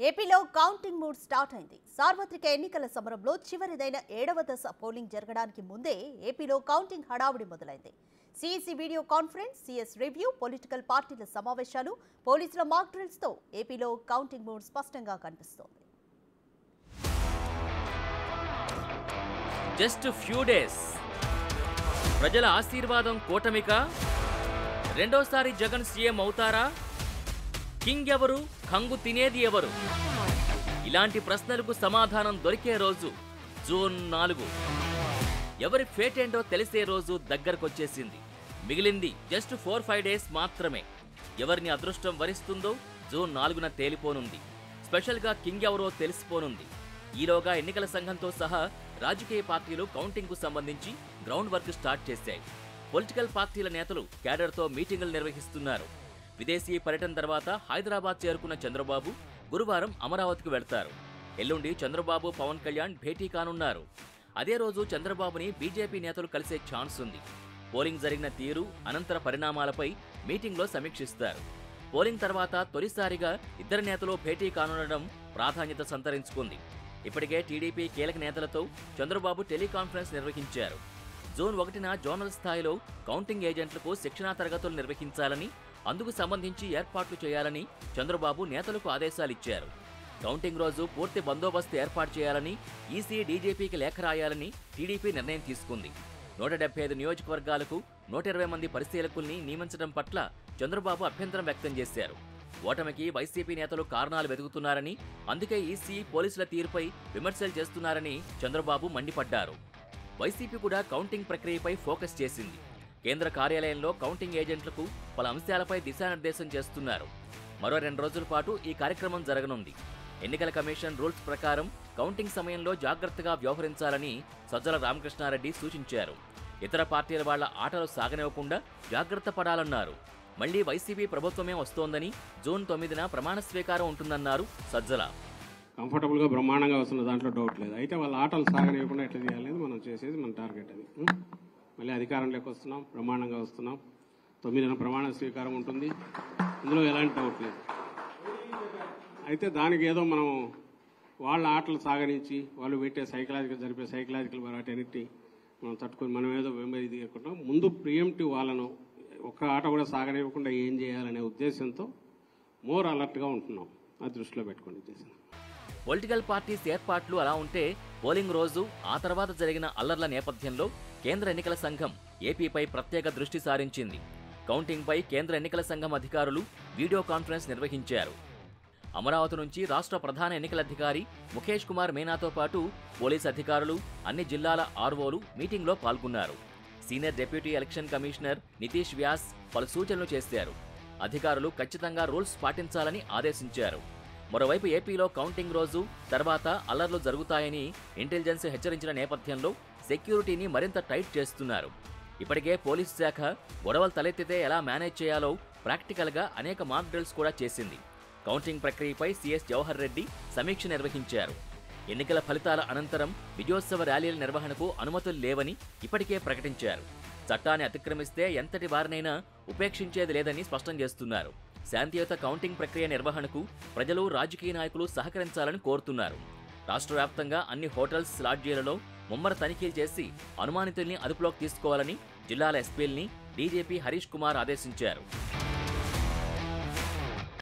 ఏపీలో counting mood start అయింది. సార్వత్రిక ఎన్నికల సమరంలో చివరిదైన 7వ దశ పోలింగ్ జరగడానికి ముందే ఏపీలో కౌంటింగ్ హడావుడి మొదలైంది. CEC video conference, CS review, political పార్టీల సమావేశాలు, పోలీసుల మాక్ డ్రిల్స్ తో ఏపీలో కౌంటింగ్ మూడ్ స్పష్టంగా కనిపిస్తోంది. జస్ట్ ఫ్యూ డేస్ ప్రజల ఆశీర్వాదం కూటమిక, రెండోసారి జగన్ సీఎం అవుతారా, కింగ్ ఎవరు, కంగు తినేది ఎవరు? ఇలాంటి ప్రశ్నలకు సమాధానం దొరికే రోజు జూన్ 4. ఎవరి ఫేట్ ఏంటో తెలిసే రోజు దగ్గరకొచ్చేసింది. మిగిలింది జస్ట్ 4-5 డేస్ మాత్రమే. ఎవరిని అదృష్టం వరిస్తుందో జూన్ 4న తేలిపోనుంది. స్పెషల్గా కింగ్ ఎవరో తెలిసిపోనుంది. ఈలోగా ఎన్నికల సంఘంతో సహా రాజకీయ పార్టీలు కౌంటింగ్కు సంబంధించి గ్రౌండ్ వర్క్ స్టార్ట్ చేశాయి. పొలిటికల్ పార్టీల నేతలు క్యాడర్తో మీటింగులు నిర్వహిస్తున్నారు. విదేశీ పర్యటన తర్వాత హైదరాబాద్ చేరుకున్న చంద్రబాబు గురువారం అమరావతికి వెళ్తారు. ఎల్లుండి చంద్రబాబు, పవన్ కళ్యాణ్ భేటీ కానున్నారు. అదే రోజు చంద్రబాబుని బీజేపీ నేతలు కలిసే ఛాన్స్ ఉంది. పోలింగ్ జరిగిన తీరు, అనంతర పరిణామాలపై మీటింగ్లో సమీక్షిస్తారు. పోలింగ్ తర్వాత తొలిసారిగా ఇద్దరు నేతలు భేటీ కానుండడం ప్రాధాన్యత సంతరించుకుంది. ఇప్పటికే టీడీపీ కీలక నేతలతో చంద్రబాబు టెలికాన్ఫరెన్స్ నిర్వహించారు. జూన్ 1న జోనల్ స్థాయిలో కౌంటింగ్ ఏజెంట్లకు శిక్షణా తరగతులు నిర్వహించాలని, అందుకు సంబంధించి ఏర్పాట్లు చేయాలని చంద్రబాబు నేతలకు ఆదేశాలిచ్చారు. కౌంటింగ్ రోజు పూర్తి బందోబస్తు ఏర్పాటు చేయాలని ఈసీ, డీజీపీకి లేఖ రాయాలని టీడీపీ నిర్ణయం తీసుకుంది. 175 నియోజకవర్గాలకు 120 మంది పరిశీలకుల్ని నియమించడం పట్ల చంద్రబాబు అభ్యంతరం వ్యక్తం చేశారు. ఓటమికి వైసీపీ నేతలు కారణాలు వెతుకుతున్నారని, అందుకే ఈసీ, పోలీసుల తీరుపై విమర్శలు చేస్తున్నారని చంద్రబాబు మండిపడ్డారు. వైసీపీ కూడా కౌంటింగ్ ప్రక్రియపై ఫోకస్ చేసింది. కేంద్ర కార్యాలయంలో కౌంటింగ్ ఏజెంట్లకు పలు అంశాలపై దిశానిర్దేశం చేస్తున్నారు. మరో 2 రోజుల పాటు ఈ కార్యక్రమం జరగనుంది. ఎన్నికల కమిషన్ రూల్స్ ప్రకారం కౌంటింగ్ సమయంలో జాగ్రత్తగా వ్యవహరించాలని సజ్జల రామకృష్ణారెడ్డి సూచించారు. ఇతర పార్టీల వాళ్ల ఆటలు సాగనివ్వకుండా జాగ్రత్త పడాలన్నారు. మళ్లీ వైసీపీ ప్రభుత్వమే వస్తోందని, జూన్ 9న ప్రమాణ స్వీకారం ఉంటుందన్నారు సజ్జల. కంఫర్టబుల్గా బ్రహ్మాండంగా వస్తున్న దాంట్లో డౌట్ లేదు. అయితే వాళ్ళ ఆటలు సాగనివ్వకుండా ఎట్లా చేయాలి మనం చేసేది మన టార్గెట్ అది. మళ్ళీ అధికారంలోకి వస్తున్నాం, బ్రహ్మాండంగా వస్తున్నాం. 9న ప్రమాణ స్వీకారం ఉంటుంది, ఇందులో ఎలాంటి డౌట్ లేదు. అయితే దానికి ఏదో మనం వాళ్ళ ఆటలు సాగనించి వాళ్ళు పెట్టే జరిపే సైకలాజికల్ వాటన్నిటి మనం తట్టుకొని మనం ఏదో వెంబడి దిగకుండా ముందు ప్రియంటివ్ వాళ్ళను ఒక్క ఆట కూడా సాగనివ్వకుండా ఏం చేయాలనే ఉద్దేశంతో మోర్ అలర్ట్గా ఉంటున్నాం. అది దృష్టిలో పెట్టుకోండి ఉద్దేశం. పొలిటికల్ పార్టీస్ ఏర్పాట్లు అలా ఉంటే, పోలింగ్ రోజు, ఆ తర్వాత జరిగిన అల్లర్ల నేపథ్యంలో కేంద్ర ఎన్నికల సంఘం ఏపీపై ప్రత్యేక దృష్టి సారించింది. కౌంటింగ్పై కేంద్ర ఎన్నికల సంఘం అధికారులు వీడియో కాన్ఫరెన్స్ నిర్వహించారు. అమరావతి నుంచి రాష్ట్ర ప్రధాన ఎన్నికల అధికారి ముఖేష్ కుమార్ మీనాతో పాటు పోలీసు అధికారులు, అన్ని జిల్లాల ఆర్ఓలు మీటింగ్లో పాల్గొన్నారు. Senior deputy election commissioner Nitish Vyas పలు సూచనలు చేశారు. అధికారులు ఖచ్చితంగా రూల్స్ పాటించాలని ఆదేశించారు. మరోవైపు ఏపీలో కౌంటింగ్ రోజు తర్వాత అల్లర్లు జరుగుతాయని ఇంటెలిజెన్స్ హెచ్చరించిన నేపథ్యంలో సెక్యూరిటీని మరింత టైట్ చేస్తున్నారు. ఇప్పటికే పోలీసు శాఖ గొడవలు తలెత్తితే ఎలా మేనేజ్ చేయాలో ప్రాక్టికల్గా అనేక మాక్ డ్రిల్స్ కూడా చేసింది. కౌంటింగ్ ప్రక్రియపై సీఎస్ జవహర్ రెడ్డి సమీక్ష నిర్వహించారు. ఎన్నికల ఫలితాల అనంతరం విజయోత్సవ ర్యాలీల నిర్వహణకు అనుమతులు లేవని ఇప్పటికే ప్రకటించారు. చట్టాన్ని అతిక్రమిస్తే ఎంతటి వారినైనా ఉపేక్షించేది లేదని స్పష్టం చేస్తున్నారు. శాంతియుత కౌంటింగ్ ప్రక్రియ నిర్వహణకు ప్రజలు, రాజకీయ నాయకులు సహకరించాలని కోరుతున్నారు. రాష్ట్ర వ్యాప్తంగా అన్ని హోటల్స్, లాడ్జీలలో ముమ్మర తనిఖీలు చేసి అనుమానితుల్ని అదుపులోకి తీసుకోవాలని జిల్లాల ఎస్పీల్ని డీజీపీ హరీష్ కుమార్ ఆదేశించారు.